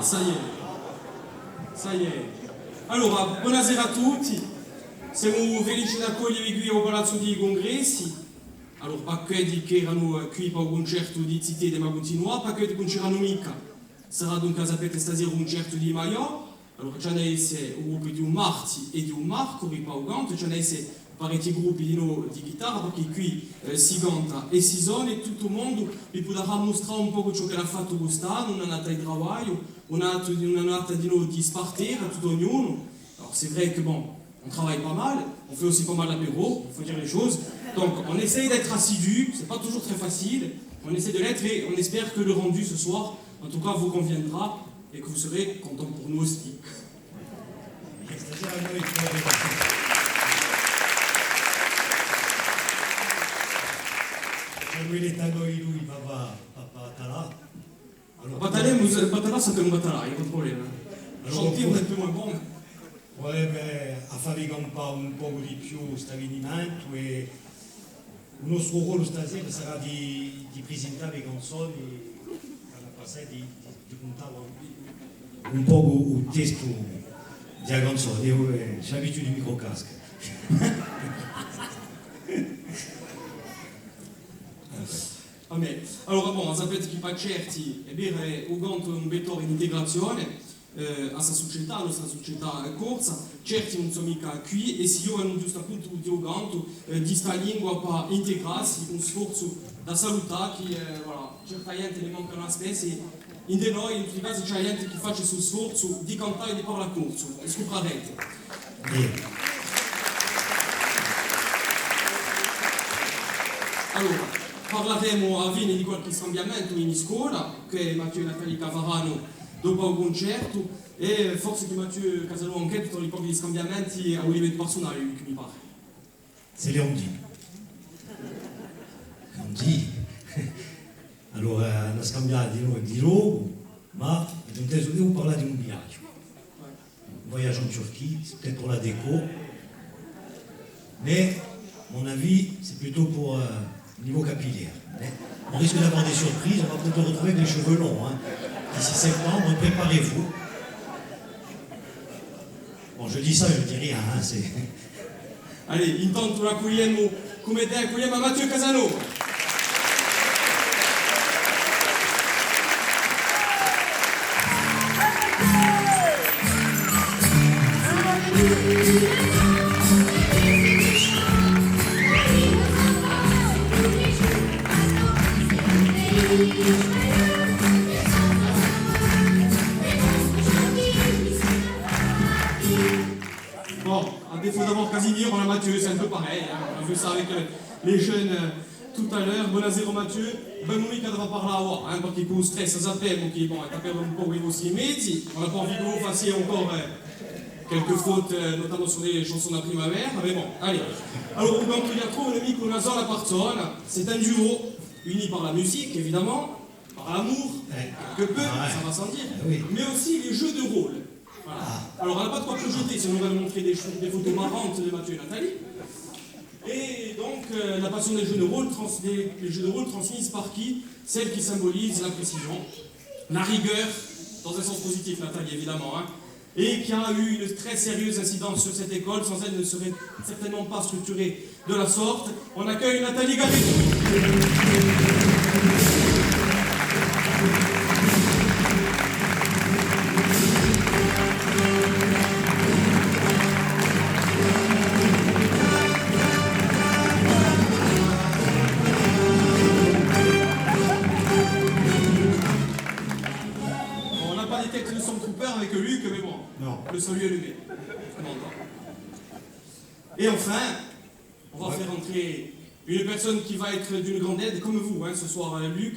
Ça y è. Ça y è. Allora, buonasera a tutti. Siamo felici di accogliervi qui al Palazzo dei Congressi. Allora, pas che di che erano qui per un concerto di Cité de Magontinua, pas che di concerano mica. Sarà dunque sapete stasera un concerto di Maiò. Allora, c'è un gruppo di un Marti e di un Marco, qui per Uganda, c'è parecchi gruppi di chitarra, perché qui si canta e si suona e tutto il mondo vi potrà mostrare un po' ciò che ha fatto quest'anno, una nata di lavoro, una nata di spartire a tutto ognuno. Alors c'est vrai que bon, on travaille pas mal, on fait aussi pas mal d'apéro, il faut dire les choses. Donc on essaye d'être assidu, c'est pas toujours très facile, on essaie de l'être et on espère que le rendu ce soir, en tout cas, vous conviendra et que vous serez contents pour nous aussi. Batala, ça fait un batala, il n'y a pas de problème. Chanter, on est un peu moins bon. Ouais, affaticam un po' di più stabilimento e il nostro ruolo stasera sarà di presentare canzoni, alla passata di contare un po' il testo della canzone. Io ho l'abitudine di microcasca. Allora, bon, sapete che Pacerti è bere Uganda un vettore in integrazione a sa società, alla nostra società corsa, certi non sono mica qui e si io giusto appunto di Uganda di sta lingua per integrarsi, un sforzo da salutare che voilà, certa gente ne manca una specie in de noi, in tutti i casi c'è gente che fa questo sforzo di cantare e di parlare corso e scoprarete. Allora, parleremo a fine di qualche scambiamento in scuola che Matteo e Natalie faranno dopo il concerto e forse che Matteo Casalò anche tutti i pochi scambiamenti a un livello personale, mi pare. Se li dit. On dit. Allora, hanno scambiato di loro, ma devo parlare di un viaggio. Un voyage en Turquie, c'est peut-être pour la déco, mais mon avis, c'est plutôt pour niveau capillaire. On risque d'avoir des surprises, on va peut-être retrouver avec les cheveux longs. D'ici septembre, préparez-vous. Bon, je dis ça, je ne dis rien. Allez, intanto l'accogliamo come te, accogliamo a Matteo Casalò. À défaut d'avoir Casimir, on a Mathieu, c'est un peu pareil. On a vu ça avec les jeunes tout à l'heure. Buonasera Mathieu. Ben oui, quand on va parler à voir, parce qu'il cause stress, ça s'appelle, donc bon, il t'appelle un peu aussi mezzi. On n'a pas envie que vous fassiez encore quelques fautes, notamment sur les chansons de la primavera, mais bon, allez. Alors, donc, il y a trop le micro nasal la personne. C'est un duo, uni par la musique, évidemment, par l'amour, quelque peu, ça va sans dire, mais aussi les jeux de rôle. Voilà. Alors, on n'a pas de quoi projeter, ça nous va montrer des photos marrantes de Mathieu et Nathalie. Et donc, la passion des jeux de rôle, les jeux de rôle transmises par qui? Celle qui symbolise la précision, la rigueur, dans un sens positif, Nathalie, évidemment, et qui a eu une très sérieuse incidence sur cette école. Sans elle, ne serait certainement pas structurée de la sorte. On accueille Nathalie Garrido. Avec Luc, mais bon, non. Le salut allumé. Et enfin, on va faire entrer une personne qui va être d'une grande aide, comme vous, ce soir, Luc.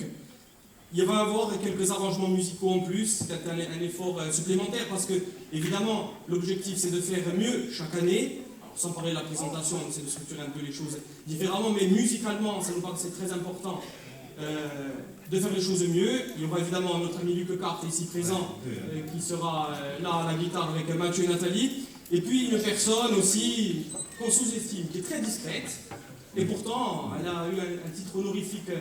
Il va y avoir quelques arrangements musicaux en plus, c'est un effort supplémentaire, parce que, évidemment, l'objectif c'est de faire mieux chaque année. Alors, sans parler de la présentation, on essaie de structurer un peu les choses différemment, mais musicalement, ça nous paraît que c'est très important. De faire les choses mieux. Il y aura évidemment notre ami Luc Carte ici présent qui sera là à la guitare avec Mathieu et Nathalie. Et puis une personne aussi qu'on sous-estime, qui est très discrète. Et pourtant, elle a eu un titre honorifique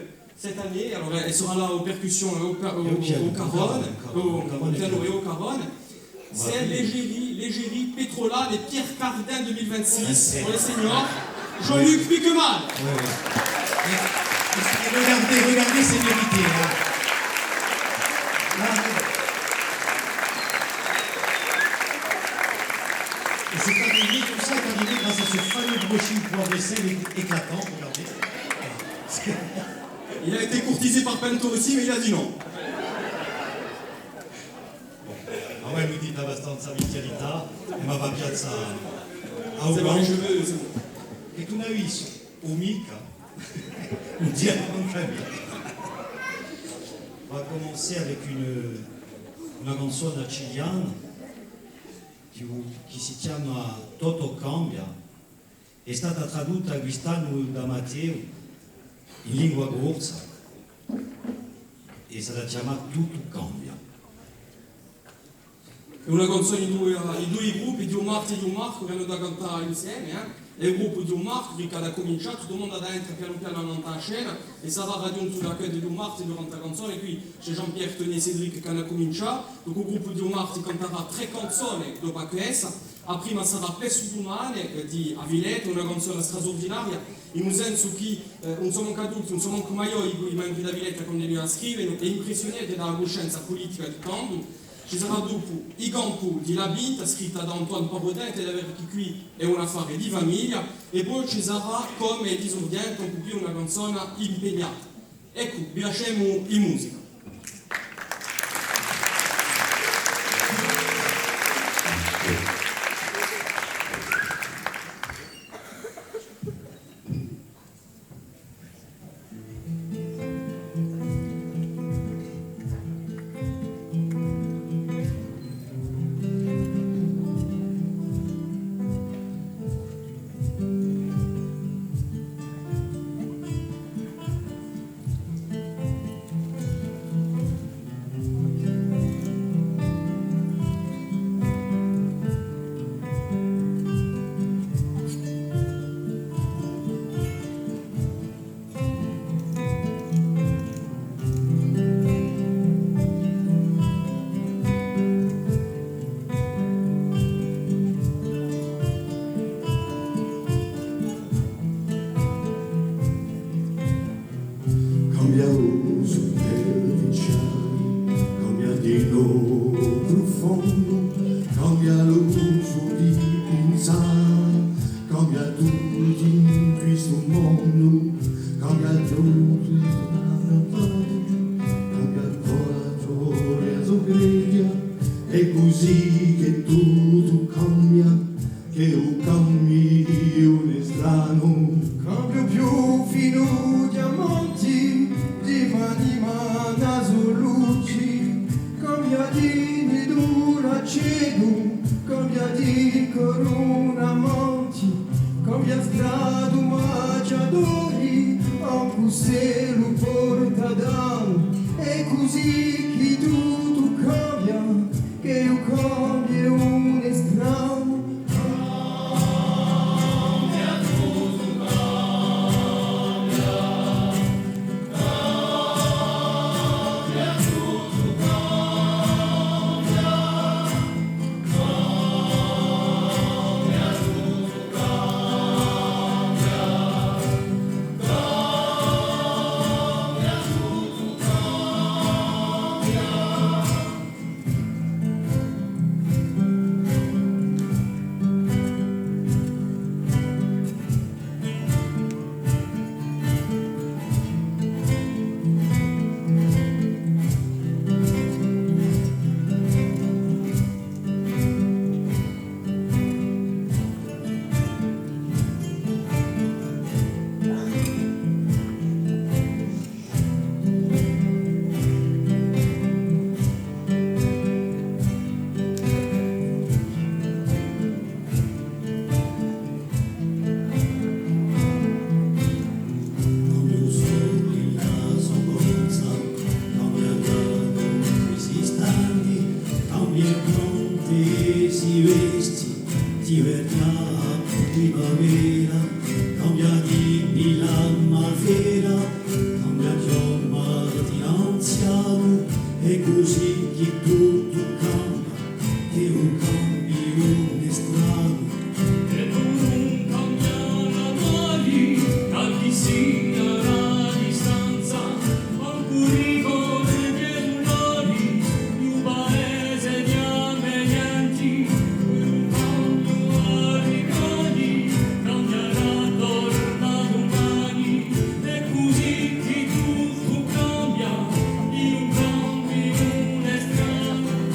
cette année. Alors elle sera là aux percussions et au caron, au piano et au caron. C'est l'égérie Pétrola, les Pierre Cardin 2026 pour les seniors. Jean-Luc Piquemal. Regardez, c'est mérité. Et c'est arrivé, tout ça est arrivé grâce à ce fameux brushing pour vaisselle éclatant, regardez. Il a été courtisé par Pento aussi, mais il a dit non. Ah ouais, lui dit abbastanza vitalità, ma va piazza C'est bon, les cheveux, c'est bon. E tu n'as visto, mica, un diamant de famille. On va commencer avec una canzone chiliana che si chiama Toto Cambia. È stata tradotta quest'anno da Matteo in lingua corsa e sarà chiamata Tutto Cambia. È una canzone in due gruppi, di Marco e di Marco, che hanno da cantare insieme. E il gruppo di Marco, che ha cominciato, tutto il mondo da dentro piano piano monta a scena, e sarà radio sulla che di Marco durante la canzone, e qui c'è Jean-Pierre, Tony e Cédric che hanno cominciato, donc il gruppo di Marco canterà 3 canzoni dopo questa, a prima sarà Pesso Dumane di Avilete, una canzone straordinaria, in un senso che non siamo anche adulti, non siamo anche maiori, i membri di Avilete continuano a scrivere, e impressionati dalla coscienza politica di tanto. Ci sarà dopo I Campo di La Binta, scritta da Antoine Parodin, ed è qui è un affare di famiglia, e poi ci sarà come Disordiente, un po' più una canzone impegnata. Ecco, vi lasciamo in musica. È così che tutto cambia, che un campione strano, cambio più fino diamanti, di mani naso luci, cambia di dura cedo, cambia di coronamenti, cambia strada mangiatori, anche se lo porta d'anno, è così che tutto cambia, che io cambio un estraneo. Si vesti, ti verrà primavera, cambia di la malvera, cambia giorno. strano, è così che tutto cambia, che un campione strano. E tu non cambiare mai, anche se la distanza, ancora come piedolari, di un paese di amenienti, un cambio arrivati, cambierà torna domani, è così che tutto cambia, di un campione strano.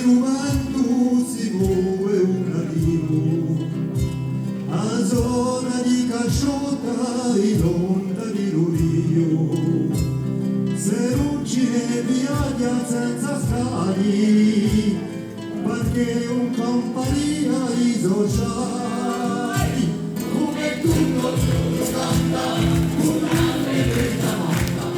rumento si muove un arrivo, a zona di Casciota in onda di Lurio, se non ci è via senza scali, perché un compagnia i sociali, come tutto si canta, una bella volta,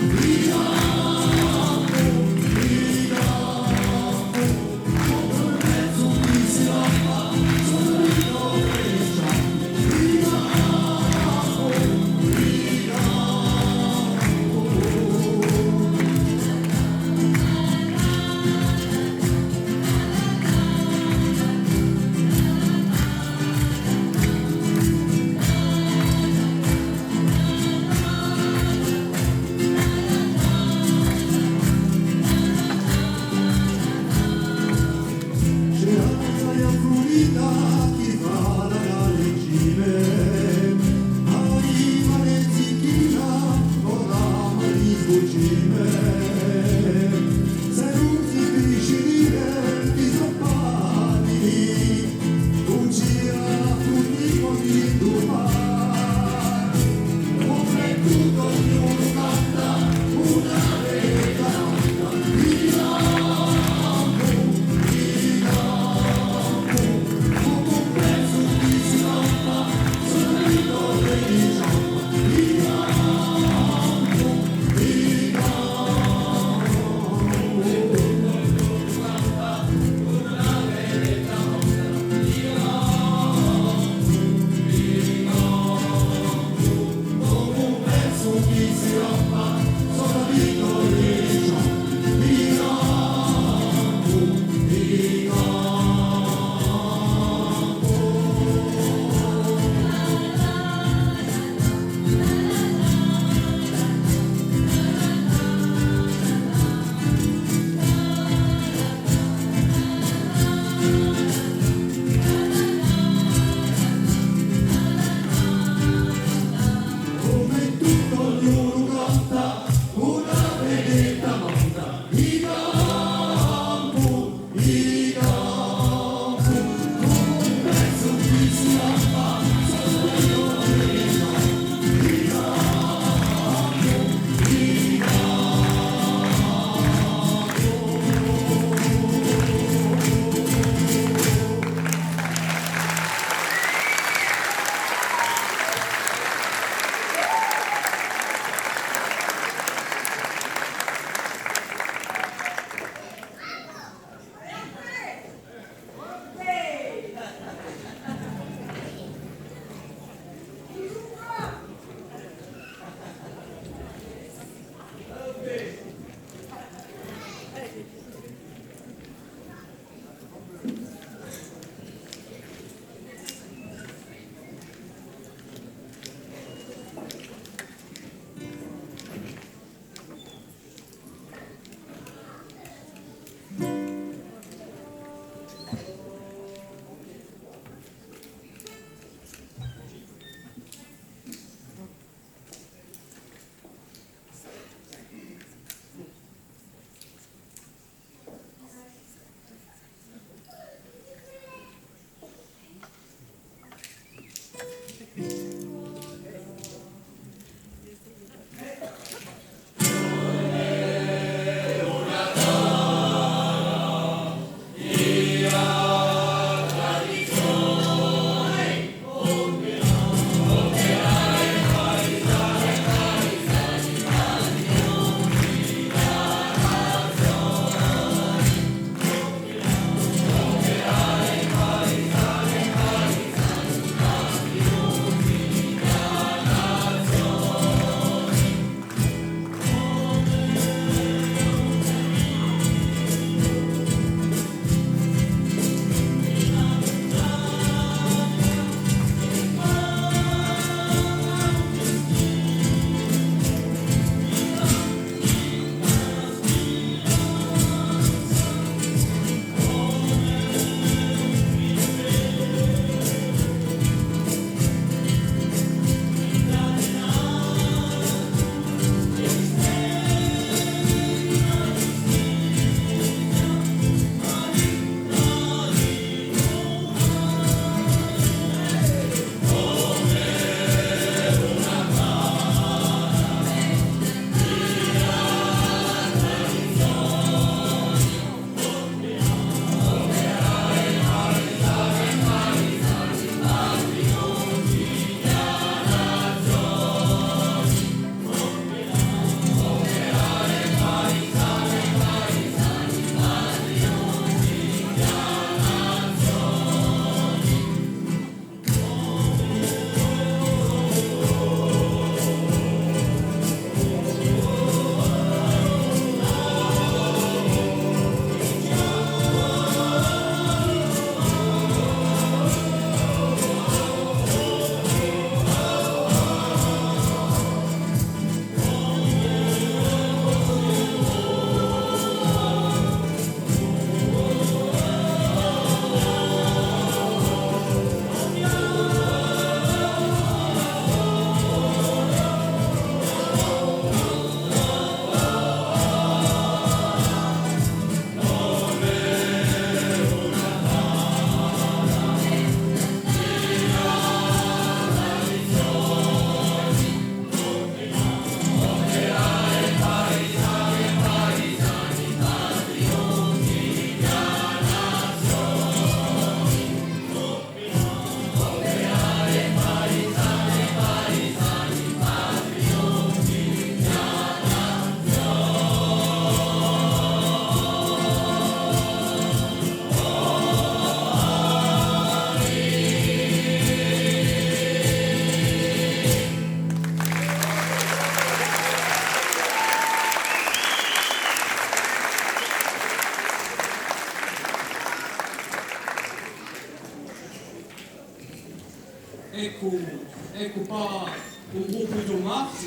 ecco qua un gruppo di Marte.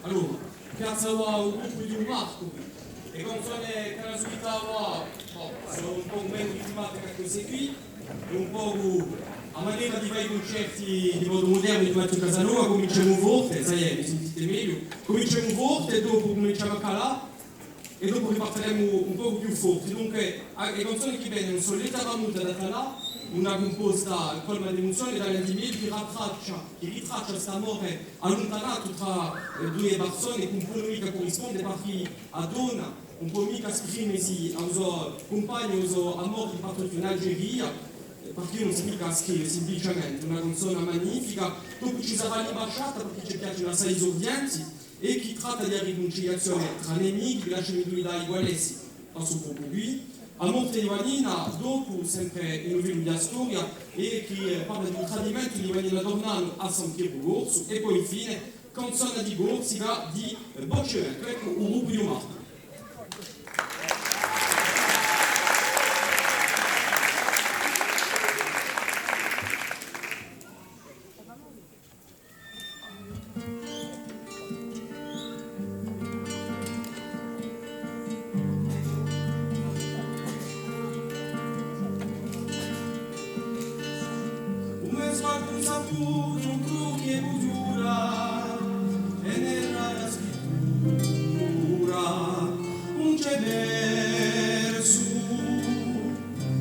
Allora, piazza qua un gruppo di Marco. E canzone che la solita sono un po' meno ritmate che queste qui, e un po' a maniera di fare i concerti di modo moderno di Matteo Casanova, cominciamo forte, sai, mi sentite meglio, cominciamo forte e dopo cominciamo a calare e dopo ripartiremo un po' più forti. Dunque, le canzoni che vengono sono l'età venuta da là, una composta colma di emozioni dagli antimili che ritraccia questa morte allontanato tra due persone che un po' mica corrisponde perché a donna un po' mica esprimersi ai suoi compagni a morte partiti in Algeria perché non si mica scrive semplicemente una canzone magnifica. Dopo ci sarà l'ambasciata perché ci piacciono assai esordienti e che tratta di riconciliazione tra nemici, di lasciare l'unità ugualessi a suo proprio lui. A Monte di Vanina, dopo sempre in un film di storia e che parla di un tradimento di Vanina Dornano a San Piero Gorso e poi infine canzone di Gorsica di Bocciaretto, ecco un gruppo di Marco. Un saputo, un trucchi e bugiura, e nella la scrittura, un c'è verso,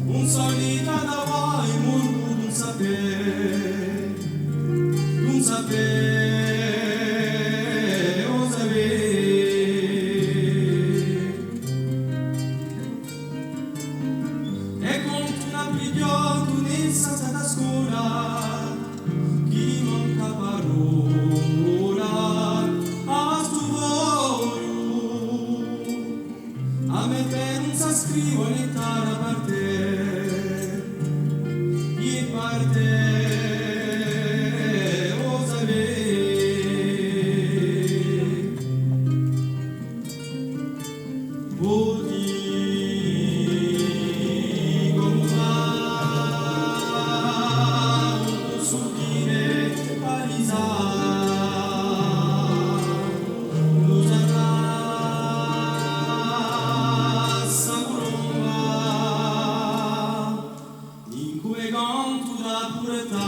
un solita da vai, un sapere, o sapere. E con una pigliota, un'essa da scuola, chi manca parola a sto voglio a me per non sa scrivo l'età parte e parte o sapere o di come va un sottile in cui canto da puretà.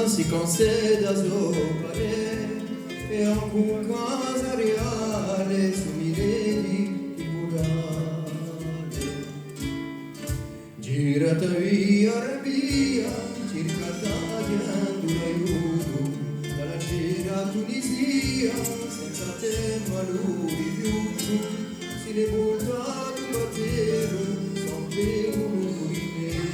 si conceda sopare e alcun cosa reale su miredi di curare. Girata via rabbia, cercata chiando l'aiuto, dalla gira Tunisia, senza tempo a lui rifiuto, si ne volta un battero, son per un lungo di nero.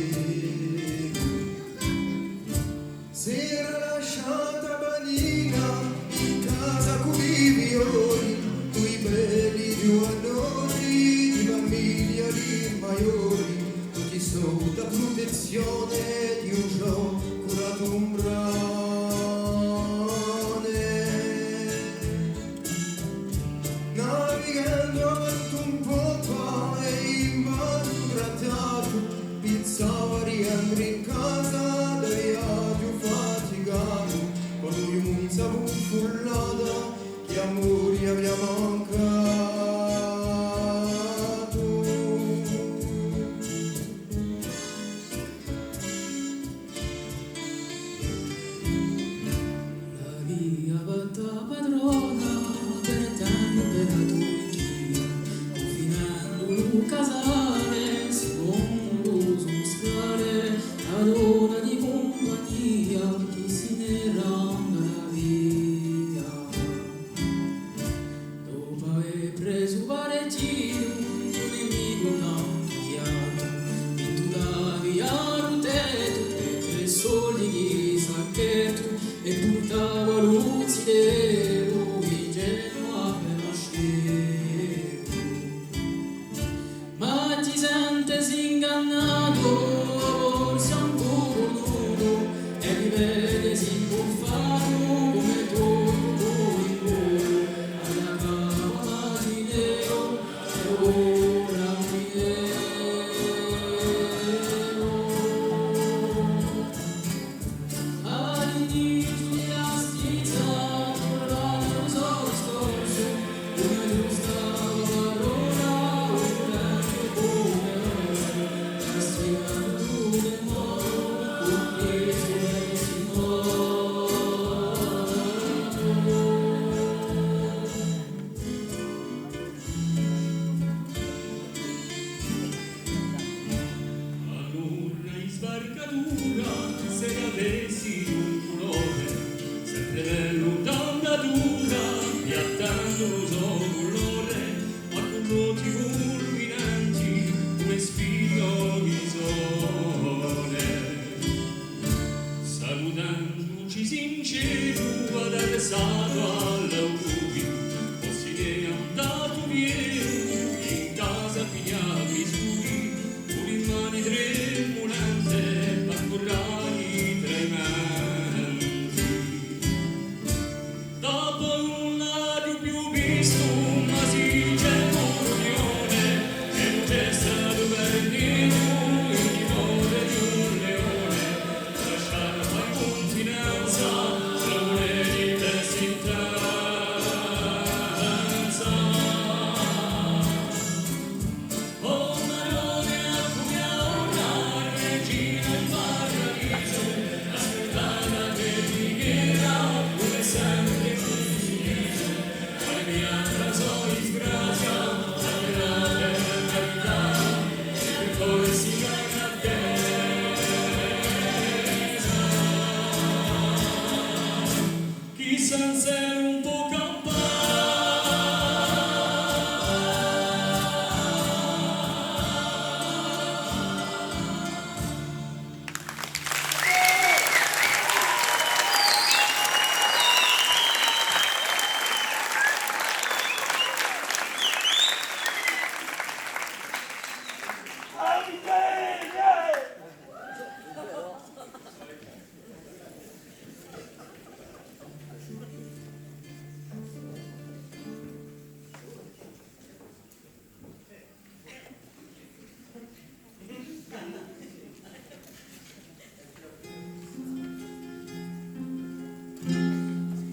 S'era lasciata banina in casa con i violi, quei belli giovannoli di famiglia di maiori, tutti sotto protezione di un show curato un brane. Navigando avanti un po' e in mano trattato, pensavo a riandare in casa da viaggio faticato, quando io mi stavo frullata di amori aveva mancato. La via fatta padrona per tempo confinando un casale, secondo su scale, la donna di compagnia che se ne randa la via. Dopo aver preso parecchio, un nemico cambiato, vinto da via rotetto, e 3 soldi di sacchetto, e portava l'uzidero di Genova per ascevo. Ma ti senti ingannato, forse ancora nudo, e mi vede s'impuffato come torno in volo, alla cava di nero, e ora mi all'inizio della stizza, tornato lo scorso, una giusta parola, un grande come la strada del mondo, con Cristo e il Signore. Allora in sbarcatura, se avessi un colore, sempre bello d'andatura, piattando lo so colore, ma con noti fulminanti, come spiro di sole. Salutandoci sincero, ad adressato all'augurio, fossi ne andato via, in casa pigliavi scuri, con le mani tremolante, parcurrai tra i manti. Dopo un adio più visto, ma si c'è un'unione, e non c'è stato bernino, il timore di un leone, lasciare la continenza, l'amore di testa in tranza. Oh Marone, una regina in paradiso, aspettata che finiera, come sempre condiviso, ma mi abbracciò in grazia, la grande carità, e poi si cade a terra. Chissà se un po'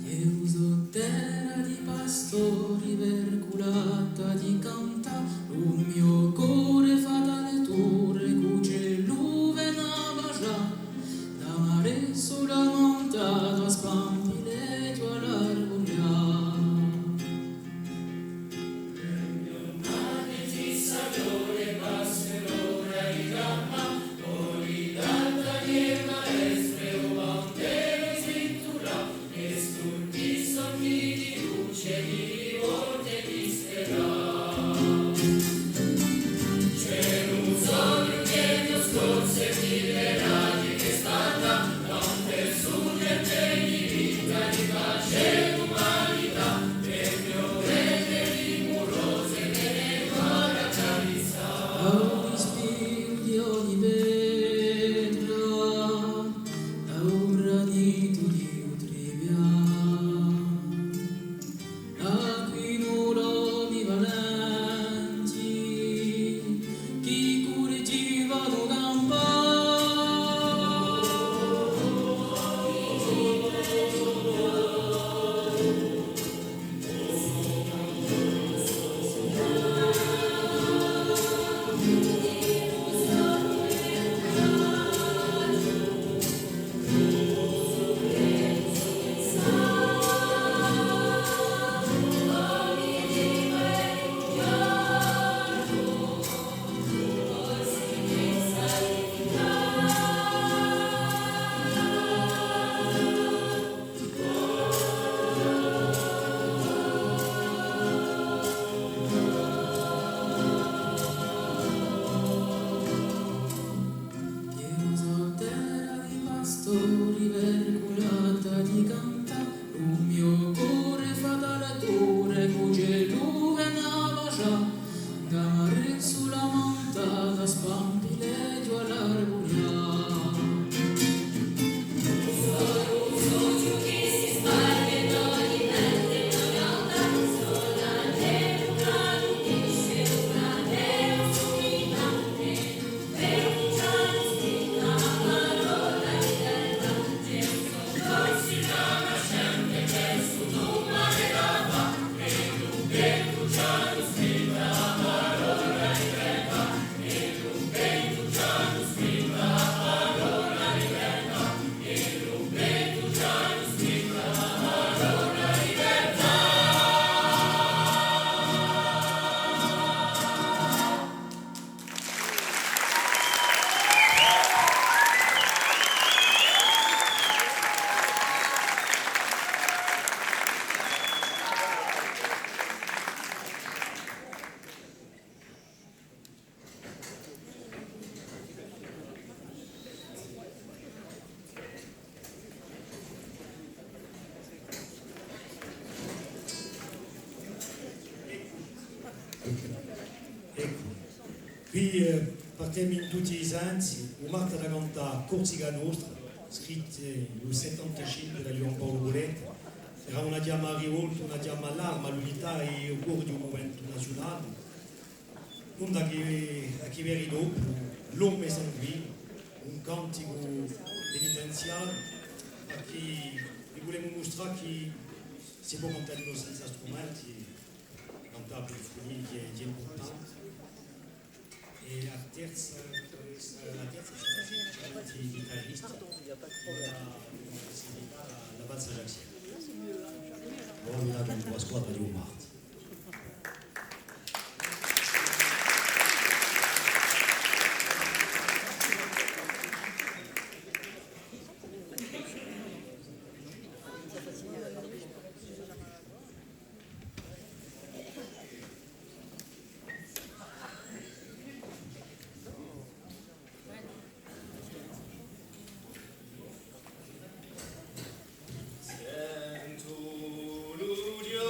io so terra di pastori verculata di canta, un mio cuore fa dalle torre cuce l'uve na bacia, da mare sulla monte soli vergolata di canta, un mio cuore fatalatore, cuce luve navaja, gamare sulla monta, da spampile tu all'arbuia. Qui partiamo in tutti i sensi, un marta da canta Corsica Nostra, scritta nel 75 da Giovanni Paolo Boletti. Era una chiama rivolta, una chiama all'arma, all'unità e al cuore di un movimento nazionale. Non da chi veri dopo, l'uomo sanguino, un cantico penitenziario, a chi volevamo mostrare che si può cantare senza strumenti, cantare per finire che è importante. E la terza sarà il chitarrista con la possibilità la valsa Jacques. Ho nominato un po' la squadra di un marzo. Sento l'udio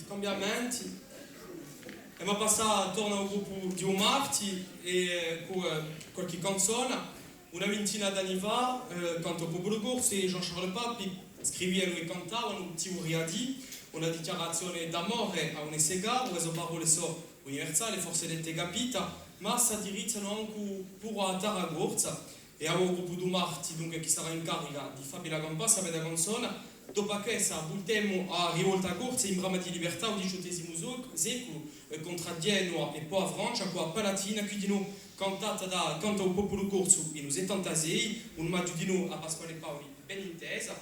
cambiamenti. E ma passare torna al gruppo di Omarti e con qualche canzone. Una ventina d'anni fa, quando il popolo corso e Jean-Charles Papi scrivevano e cantavano teoria una dichiarazione d'amore a un sega, o parole so universali, forse l'avete capita, ma si dirigono anche pure a Tarragorza e a un gruppo di Marti, dunque che sarà in carica di Fabio la Campassa per la canzone, dopo che voltiamo a rivolta corsa in brama di libertà al XVIII secolo contro Genoa e poi a Francia, qua a Palatina, quindi noi cantata da canto un popolo corso in 76, un maggio di noi a Pasquale Paoli ben intesa,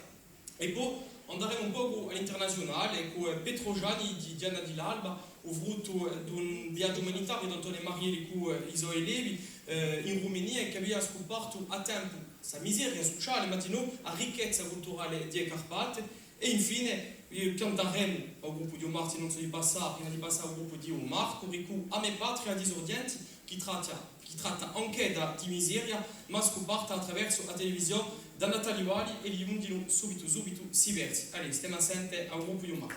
e poi andremo un po' all'internazionale con Petro Gianni di Diana di l'Alba, ho frutto di un viaggio umanitario da Antonio Marielli con i suoi elevi in Romania che aveva scoperto a tempo sa miseria sociale, ma a ricchezza culturale di Carpate, e infine canteremo al gruppo di Omar, non so di passare, prima di passare al gruppo di Omar, con a me patria disordenti, che tratta anche di miseria, ma scoperta attraverso la televisione da Natalie Wali e gli undino subito si versi. Allora, stiamo assente al gruppo di Omar.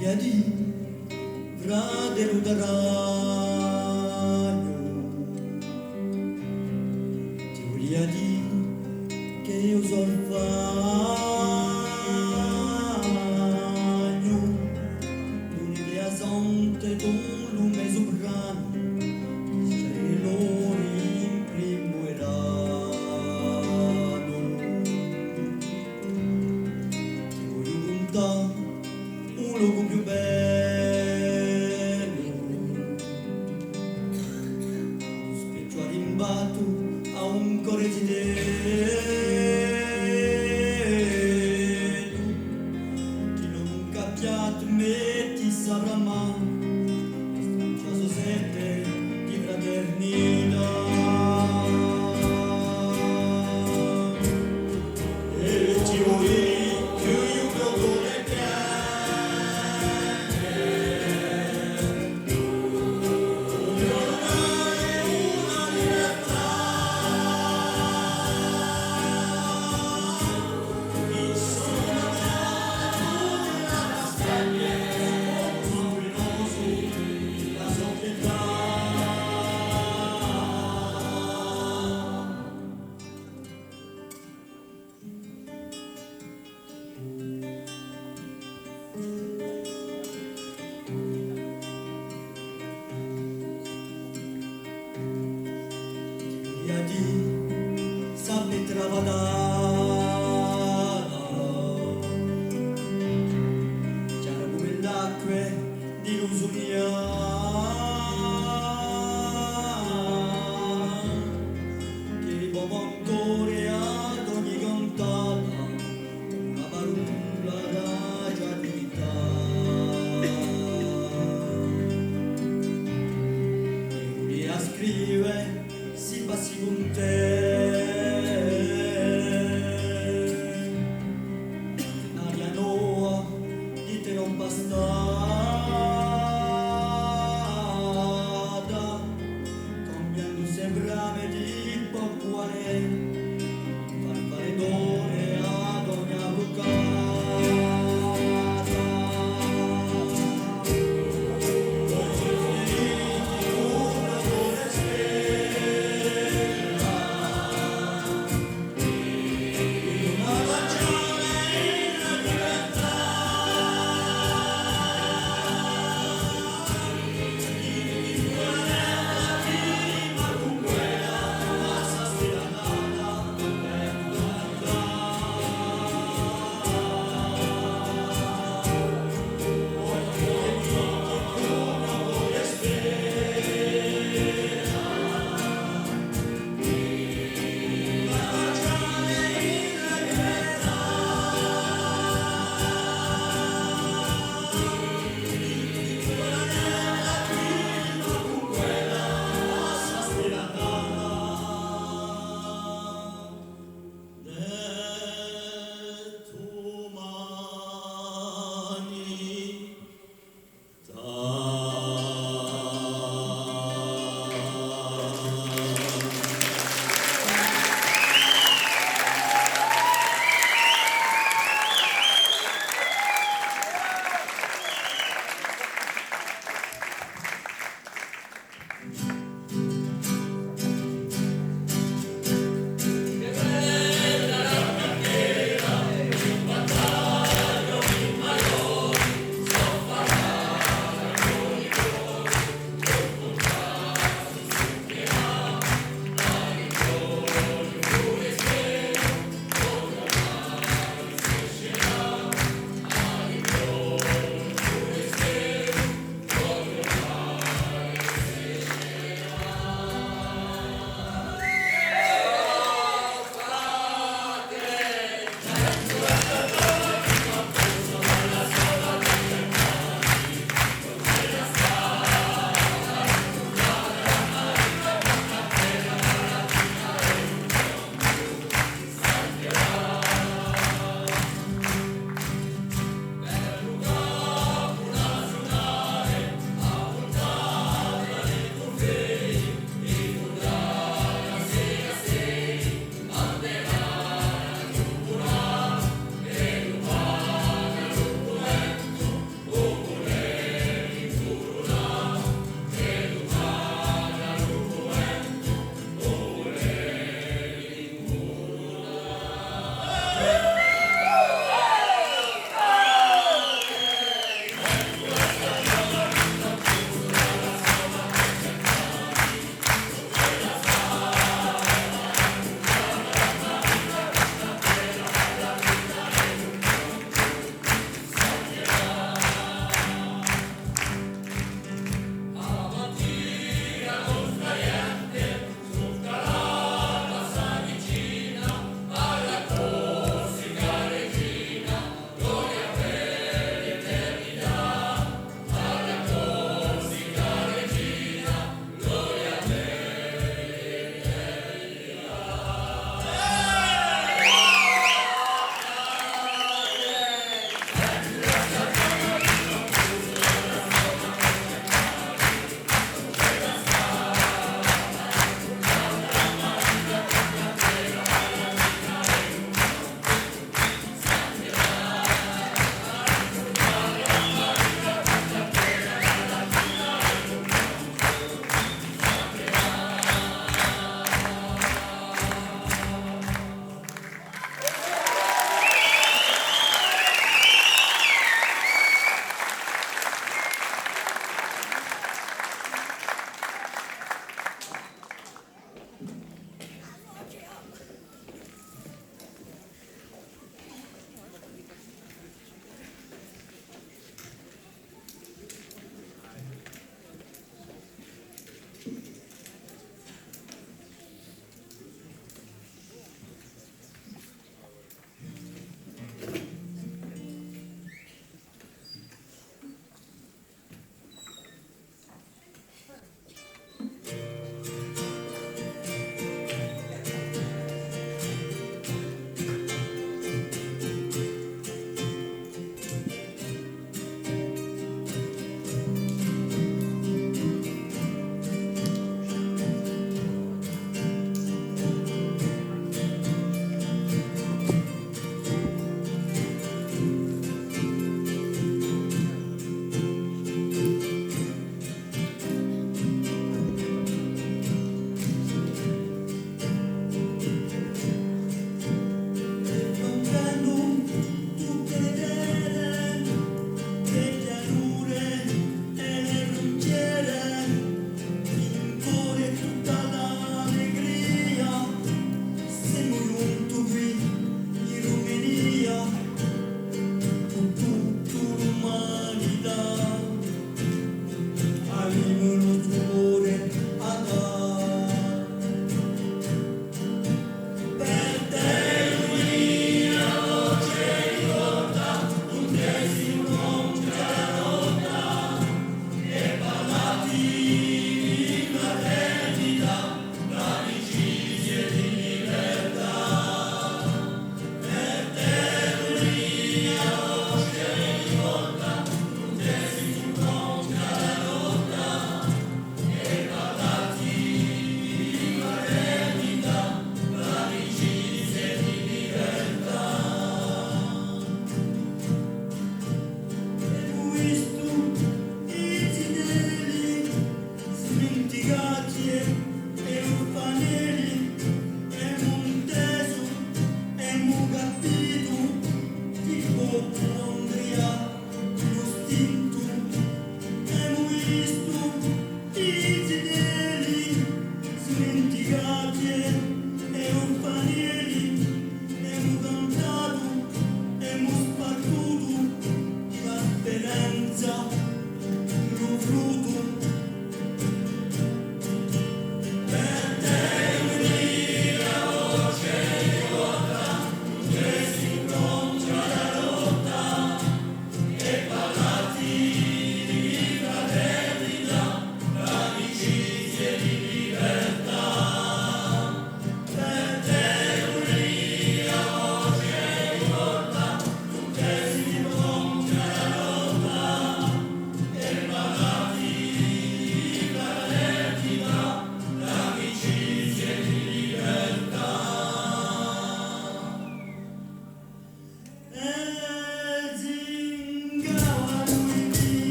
Jadi Braderu Daranho Giulia di che io sorvagno l'unica sonte d'un lume soprano se loro in primo erano ti voglio contare un luogo più bello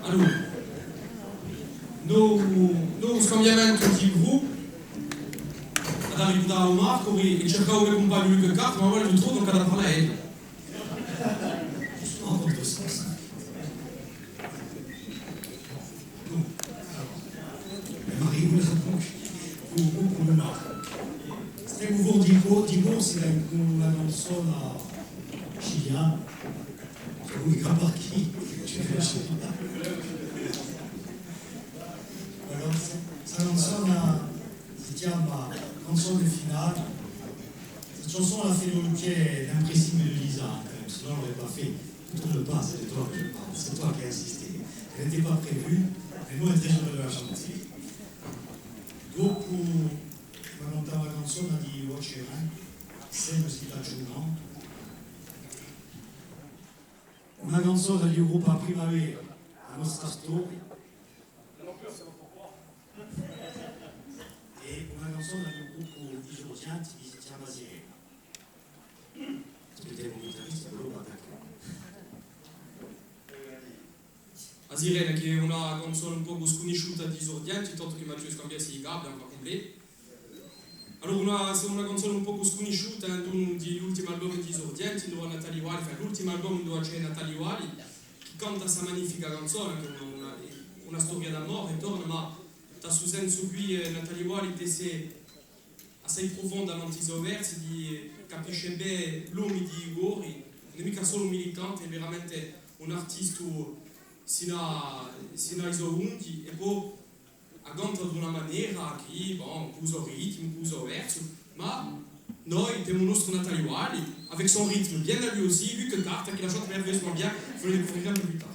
Allora, noi scambiamento di gruppo, ad arrivare a Marco e cercavo di comprare lui che carte, ma ora non trovo che da parlare. En contresens. Non. Marie, vous le marque. C'est que vous dites, c'est la canzone chilienne. Oui, Grapparchi. Questa canzone si chiama Canzone finale. Cette chanson a fait l'objet d'un pressing de Lisa, quand même, sinon on l'aurait pas fait. Tout le pas, c'est toi qui le parles, c'est toi qui as insisté. Elle n'était pas prévue, mais nous, on était jamais de la chanter. Dopo, quando la canzone di Ocean, sempre si piacciono. Una canzone di gruppo Primavera, la nostra storia. E una canzone di un gruppo di Giorgianti che si chiama Sirena. Aspettiamo un chitarrista, però va A Sirena, che è una canzone un po' sconosciuta di esordienti, tanto che Matteo scambiasse i capi, ancora completo. Allora, è una canzone un po' sconosciuta, uno degli ultimi album di esordienti, dove Natalie Wali, l'ultimo album dove c'è Natalie Wali, che canta questa magnifica canzone, che è una storia d'amore, e torna, ma da suo senso qui Natalie Wali è assai profonda nell'antiso versi, di capisce bene l'uomo di Igori, non è mica solo un militante, è veramente un artista sino ai suoi unti, e poi canta di una maniera che, bon, usa ritmo, usa verso, ma noi abbiamo il nostro Natalie Wali, avec son rythme bien à lui aussi, lui que carte, qui la chante merveilleusement bien, il faut le découvrir un peu plus tard.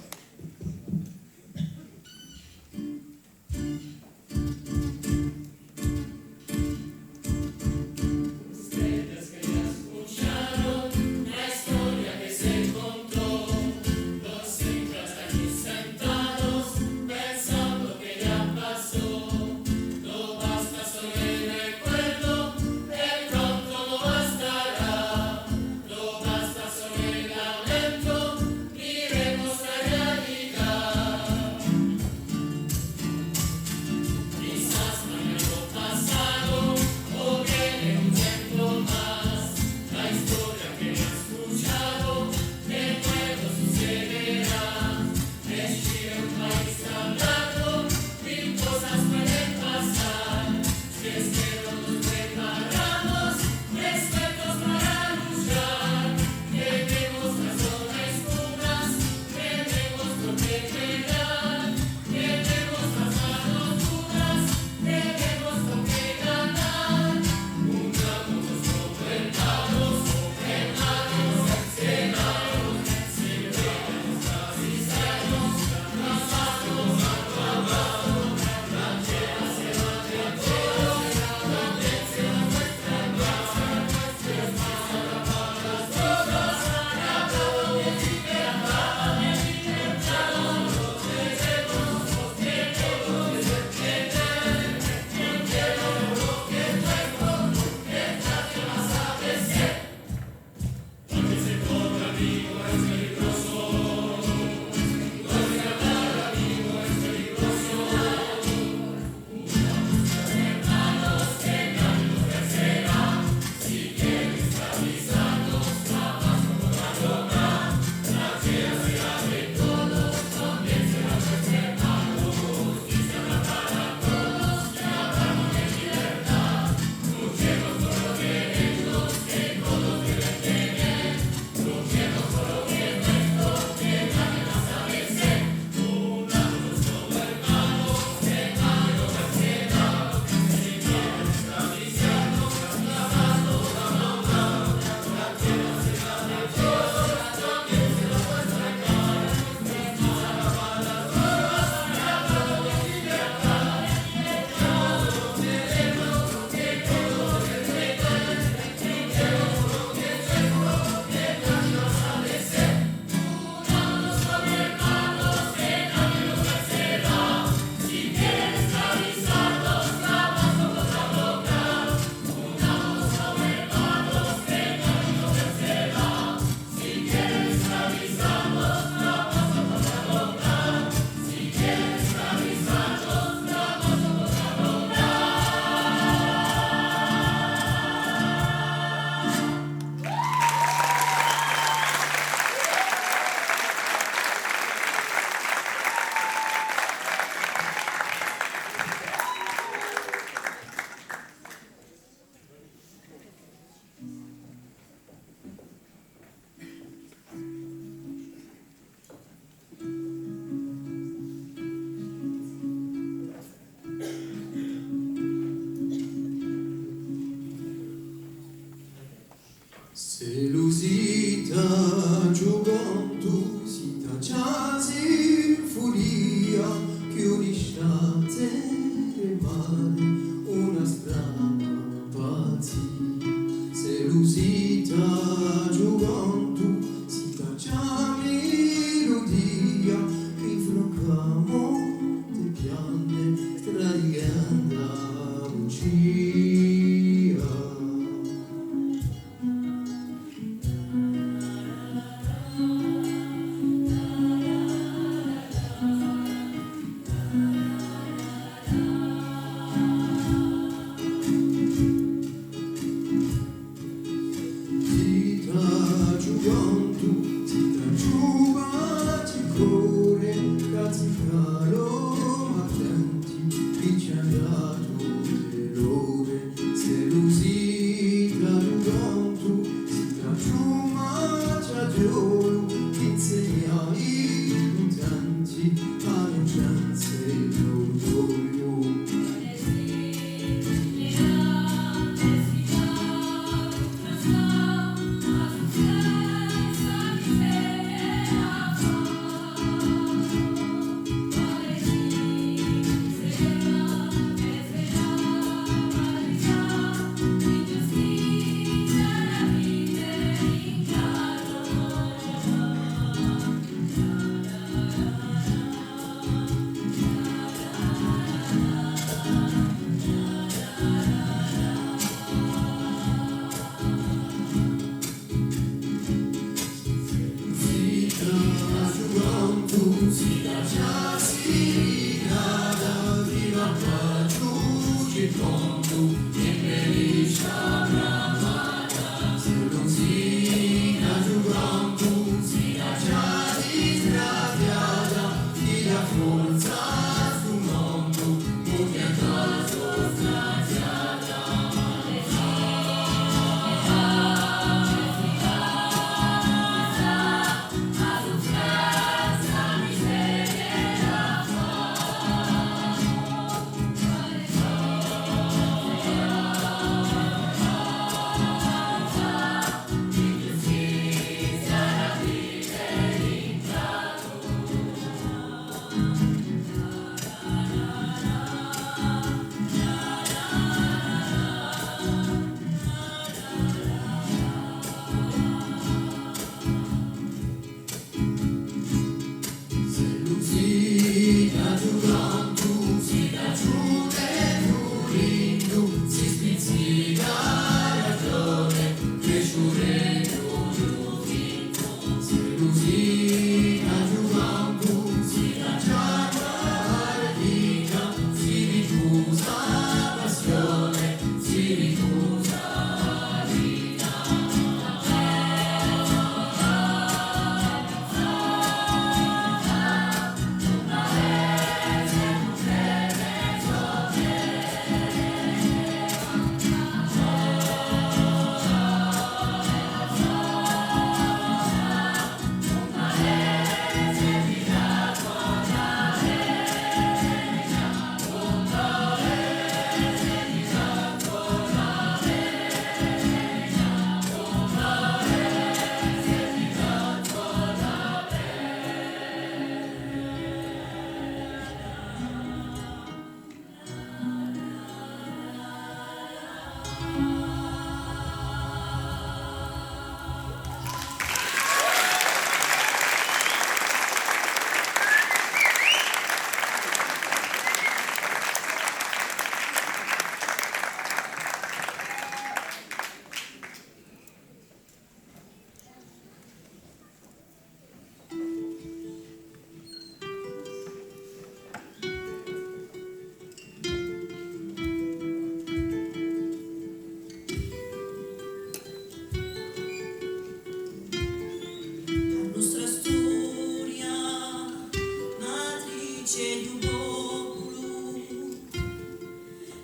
Basta solo el lamento, mi reposaré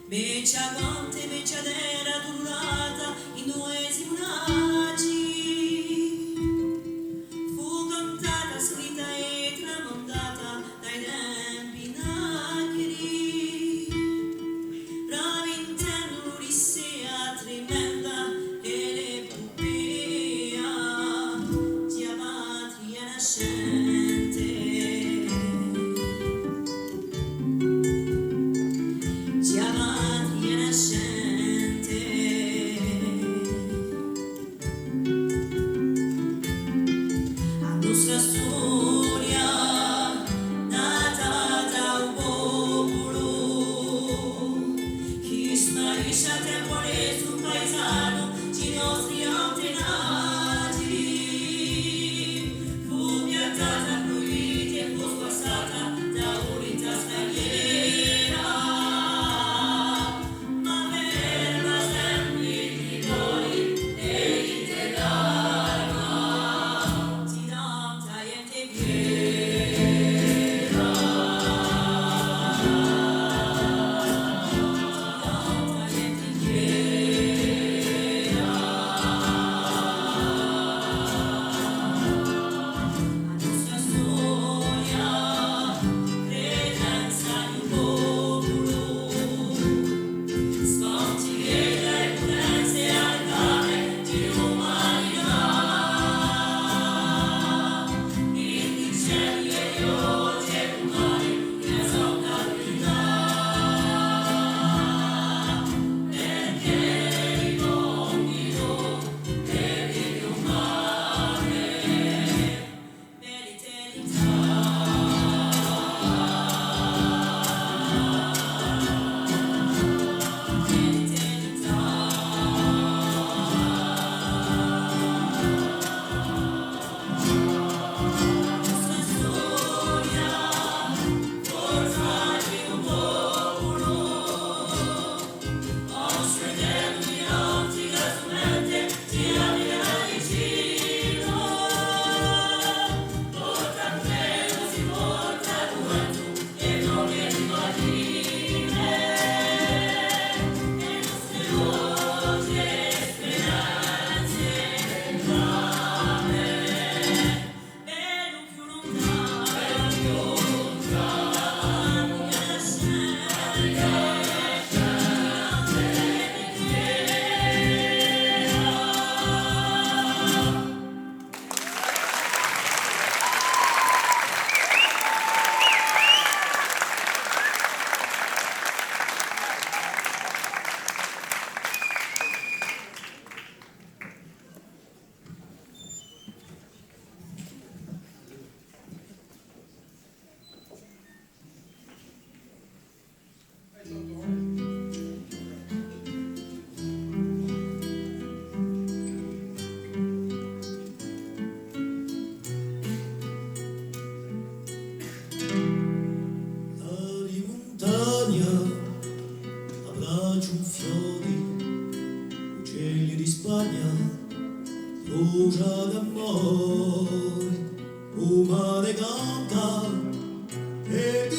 Beccia quante becciadera durata in due simulacri fu cantata, scritta e tramontata dai tempi naccheri bravi intendo l'Odissea tremenda e l'epopea sia patria nascente sia patria nascente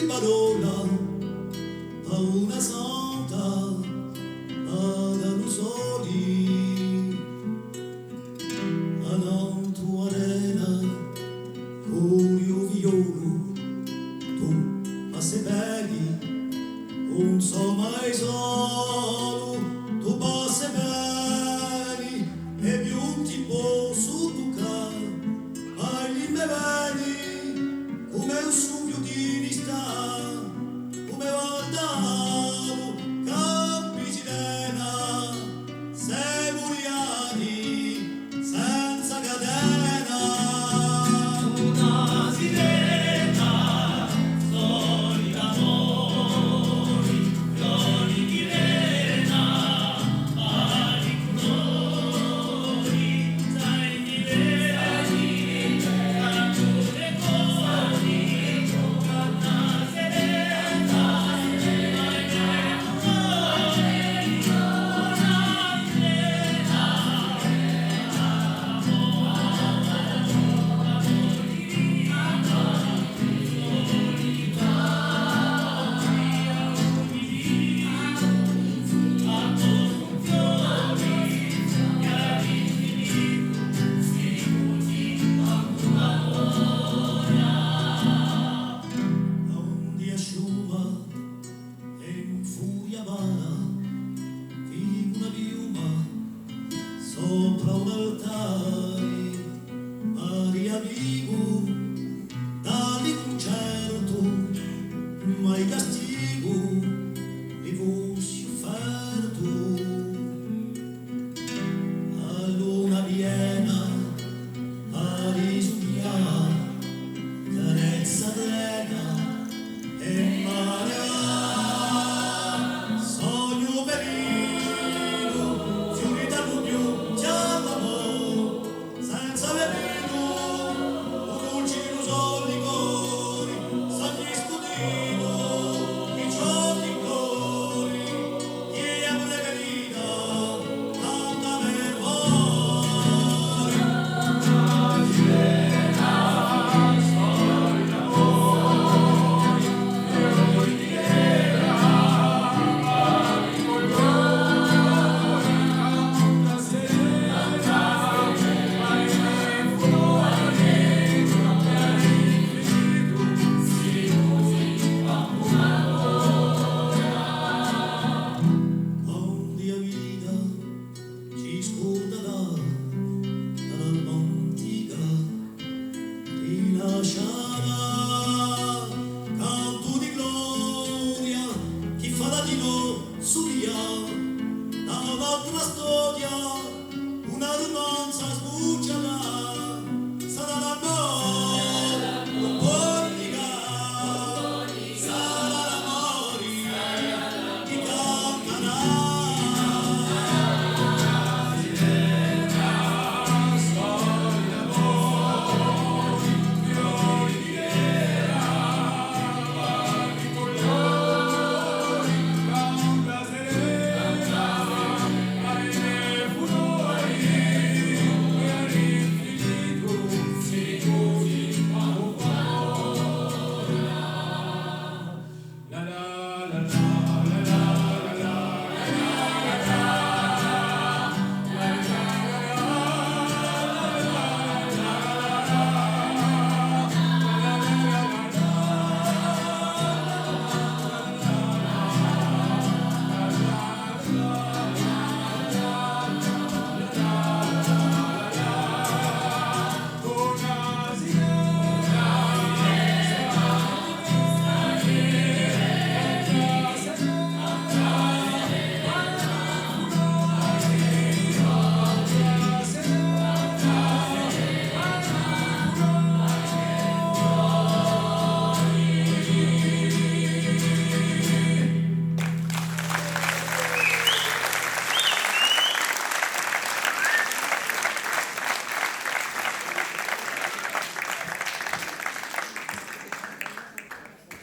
di parola a una santa ad Anusoli ad Antu Arena Curio Violo tu a Sebeli un so mai solo tu passe bene e più un tipo su tu ca agli me veni come un subbio di vista come guardavo campi sirena sei muriati senza catena una sirena solita amori fiori di rena ali colori sai di verani canto le cori una serena un dia sciuma e un furia vana una piuma sopra un altare Maria vivo dali concerto mai castigo mi fossi offerto a luna piena a risugnare carezza drena e mare sogno perino fiori da luglio chiamamo senza veleno un dolcino soldi cori sogni scudino i giorni cori e a una carina tanta memoria un dia vita ci scorderà dall'alba antica rilascerà canto di gloria chi fa latino su via un'altra storia una romanza sbucciata sarà l'amore un portica sarà l'amore chi canterà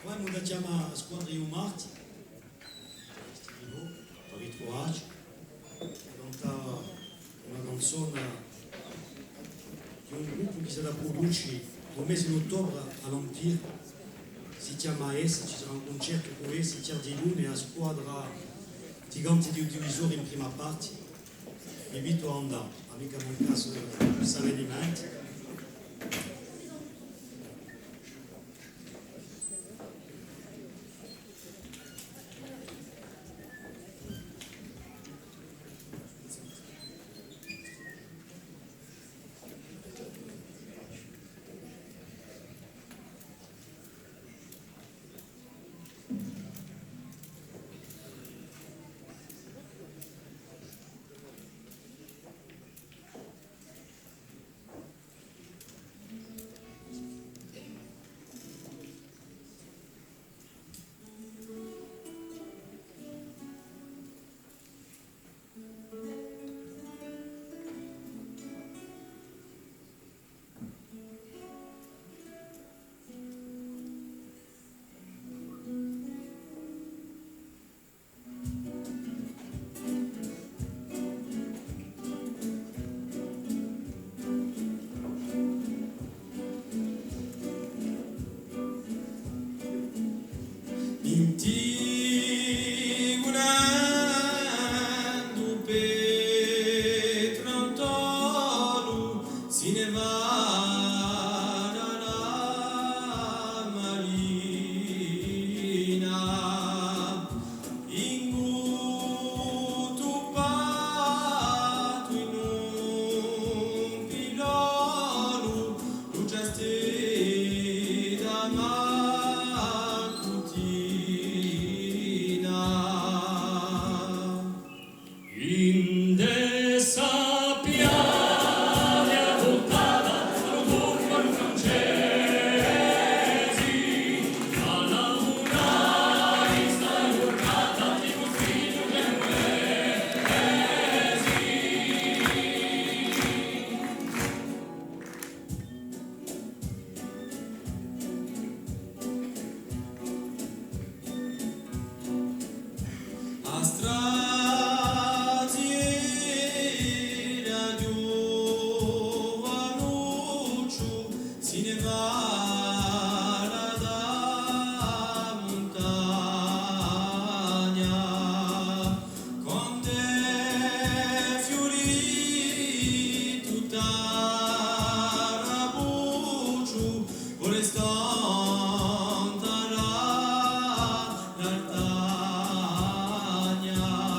Quando chiama Squadrio Marti, per ritrovare, cantava una canzone di un gruppo che si era prodotto nel mese di ottobre all'Empire, si ti maes, ci sarà un concerto con e, si ti di lune a squadra giganti di utilizzori in prima parte. Vi invito a andare, mica un caso di questo avvenimento. L'Altagna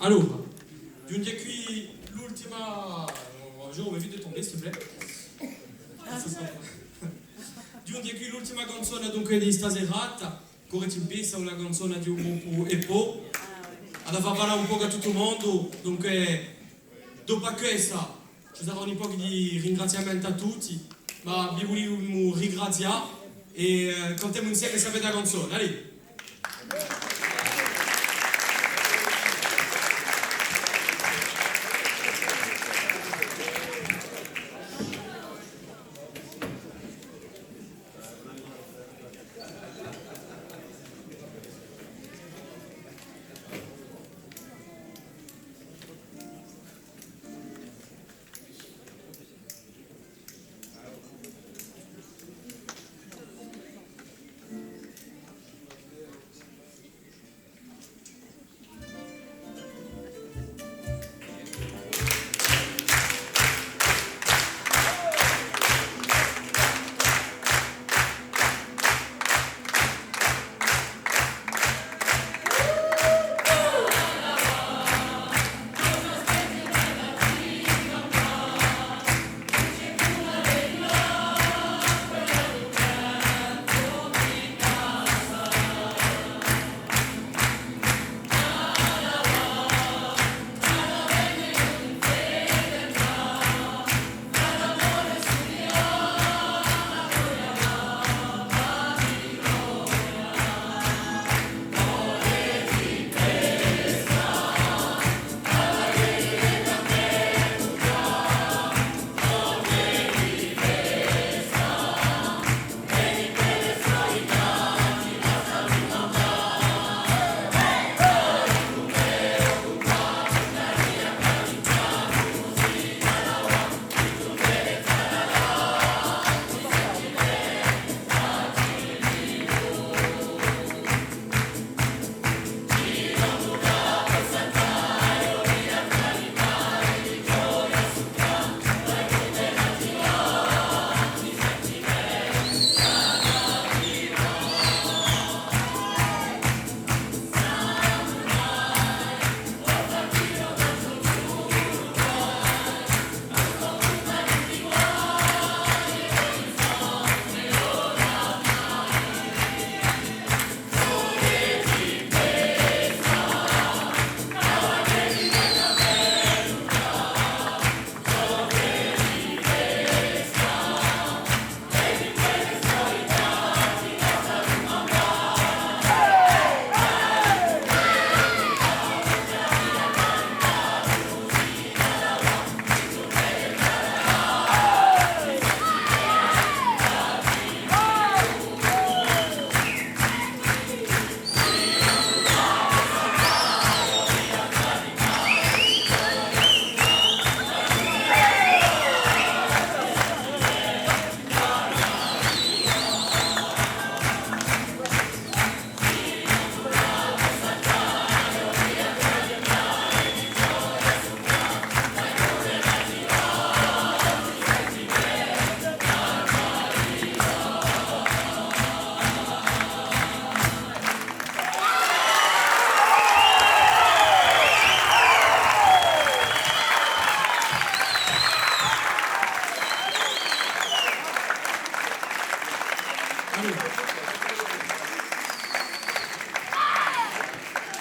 Allora, giunge qui l'ultima... Giuro, evite de tomber, s'il te plaît. Giunge qui l'ultima canzone dunque di stasera, come ci pensa una canzone di un gruppo EPO, ad far parlare un po' a tutto il mondo, dunque dopo questa ci sarà un po' di ringraziamento a tutti, ma vi vogliamo ringraziare e cantiamo insieme questa canzone, allez!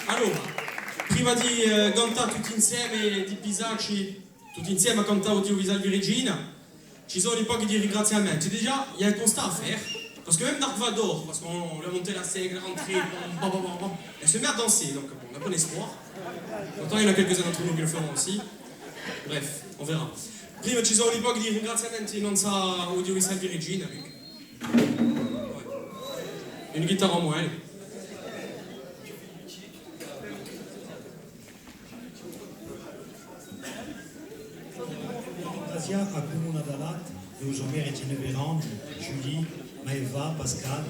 Allora, prima di cantare tutti insieme di pisarci, tutti insieme a cantare Audiovisual di Regina, ci sono un po' di ringraziamenti. Déjà, il y a un constat à faire, parce que même Dark Vador, parce qu'on lui a monté la seigle, rentré, elle se met à danser, donc bon, on a bon espoir. Pourtant, il y en a quelques-uns d'entre nous qui le feront aussi. Bref, on verra. Prima ci sono un po' di ringraziamenti non sa Audiovisual di Regina. Une guitare en moins. Fantasia accomuna dalat, Eusomere Etienne Julie, Maeva, Pascal,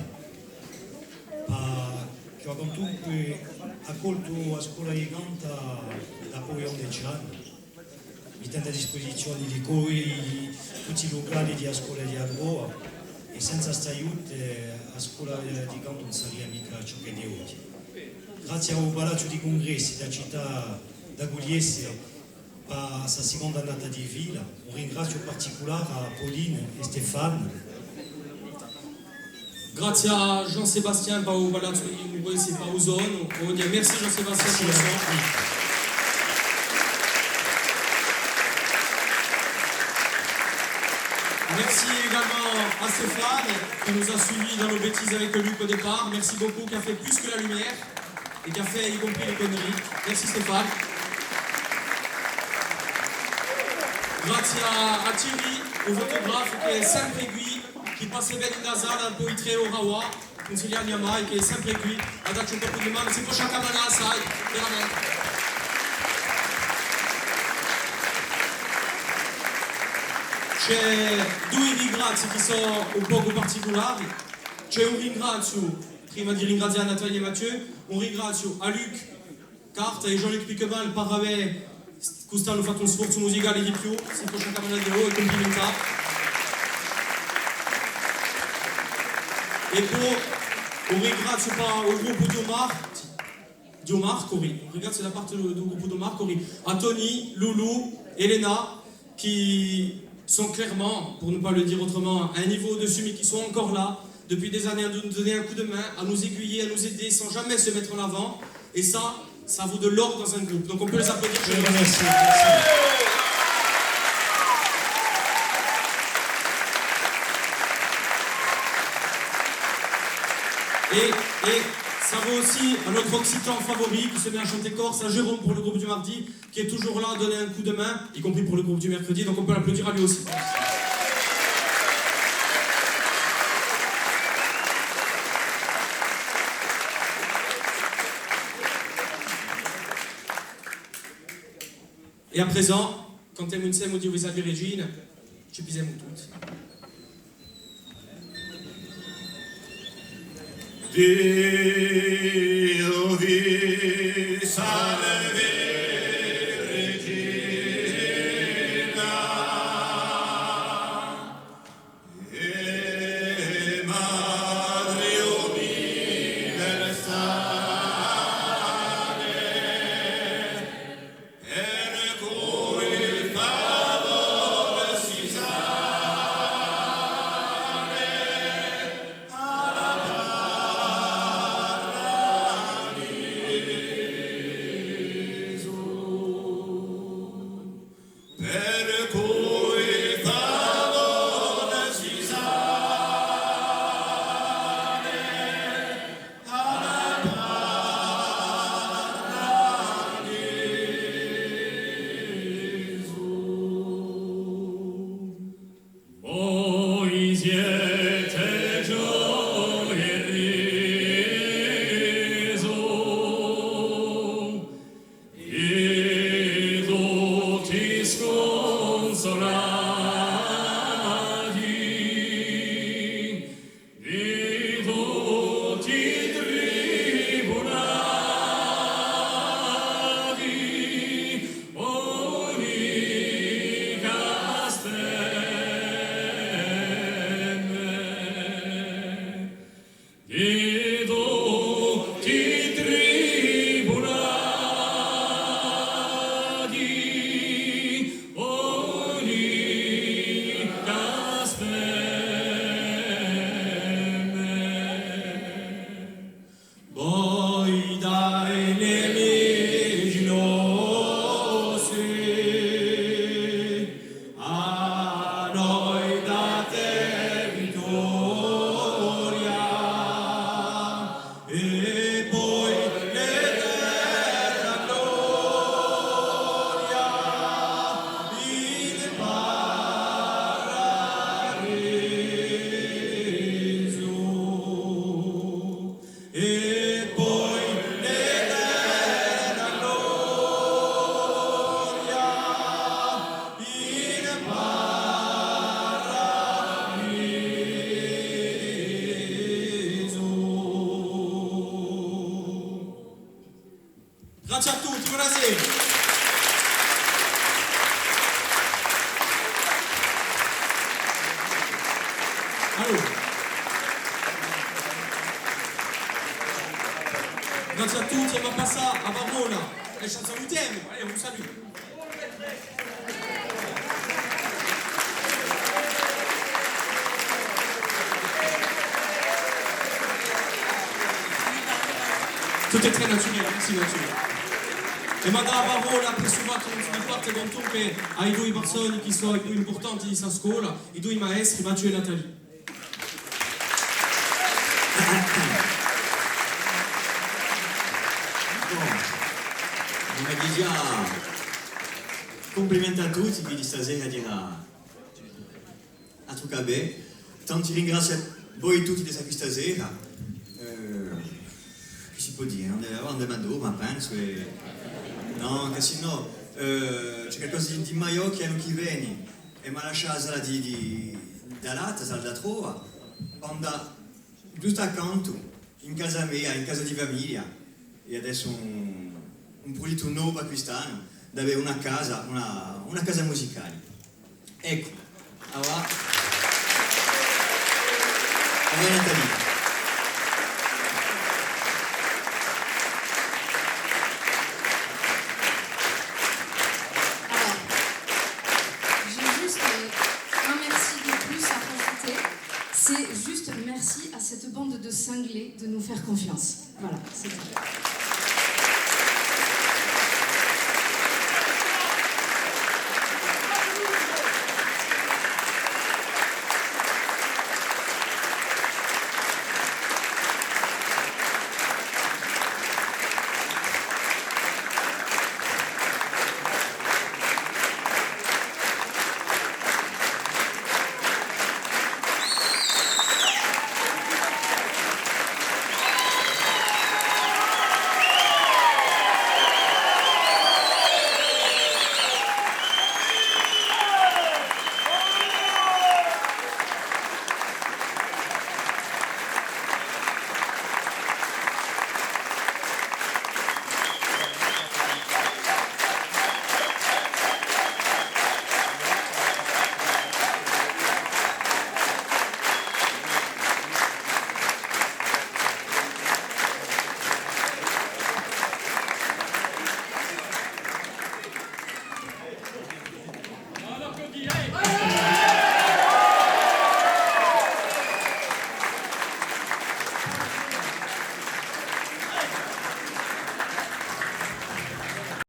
che ho comunque accolto a scuola di canta da poi di Cian, mettendo a disposizione di tutti i locali di scuola di Adroa e senza questo aiuto a scuola di canto non sarebbe mica ciò che è di oggi. Grazie a un palazzo di congressi da città da Gugliese a sa seconda annata di fila. Un ringrazio particolare a Pauline e Stéphane. Grazie a Jean-Sébastien Pao Balatsui, c'est pas aux zones. On dit merci Jean-Sébastien pour le son. Merci également à Stéphane qui nous a suivis dans nos bêtises avec Luc au départ. Merci beaucoup, qui a fait plus que la lumière et qui a fait y compris les conneries. Merci Stéphane. Grazie a Thierry, au photographe qui è sempre qui, che passa bene in sala, poi tre ora consigliargli a mai, che è sempre qui a darci un po' di mano, si può sciacquare la sai, veramente. C'è due ringrazi che sono un poco particolari. C'è un ringrazio, prima di ringraziare Nathalie e Mathieu, un ringrazio a Luc Carta e Jean-Luc Piquemal per aver quest'anno fatto uno sforzo musicale di più, si può sciacquare di loro e complimentare. E poi un ringrazio al gruppo di Omar Cori, un ringrazio da parte del gruppo di Omar Cori a Tony, Loulou, Elena, qui sont clairement, pour ne pas le dire autrement, à un niveau au-dessus, mais qui sont encore là depuis des années à nous donner un coup de main, à nous aiguiller, à nous aider sans jamais se mettre en avant. Et ça vaut de l'or dans un groupe. Donc on peut les applaudir. Je les remercie. Et ça vaut aussi à notre occitan favori qui se met à chanter corse, à Jérôme pour le groupe du mardi, qui est toujours là à donner un coup de main, y compris pour le groupe du mercredi, donc on peut l'applaudir à lui aussi. Et à présent, quand tu insieme audiovisuale Regine, ci pisiamo tutti. Dio vi salve Regina e Madre universale per cui favore si per cui favore si sale alla paradiso. Voi siete gioia e riso e tutti sconsolati di tutti tribunati, unica speme di tutti tribunati, unica speme. Voi dai nemici nostri, a noi date vittoria, e poi l'eterna gloria in paradiso. E poi l'eterna gloria in paradiso. Grazie a tutti, buonasera. Allora, grazie a tutti, abbiamo passato a Barona. Les chansons 8e, allez, on vous salue. Tout è très naturel, merci naturel. E mandava la presumato di parte con tutte ai due persone che sono più importanti di questa scuola, i due maestri Mathieu e Nathalie. Come dice, complimenti a tutti, quindi stasera dirà a Trucabè. Tanti ringrazio voi tutti di questa sera. Che si può dire? Non demando, ma penso e... No, che se no c'è qualcosa di meglio che hanno chi viene e mi ha lasciato dall'altra, da trova, quando giusto accanto, in casa mia, in casa di famiglia, e adesso un progetto nuovo quest'anno, di avere una casa musicale. Ecco, allora Nathalie. C'est juste merci à cette bande de cinglés de nous faire confiance. Voilà, c'est tout.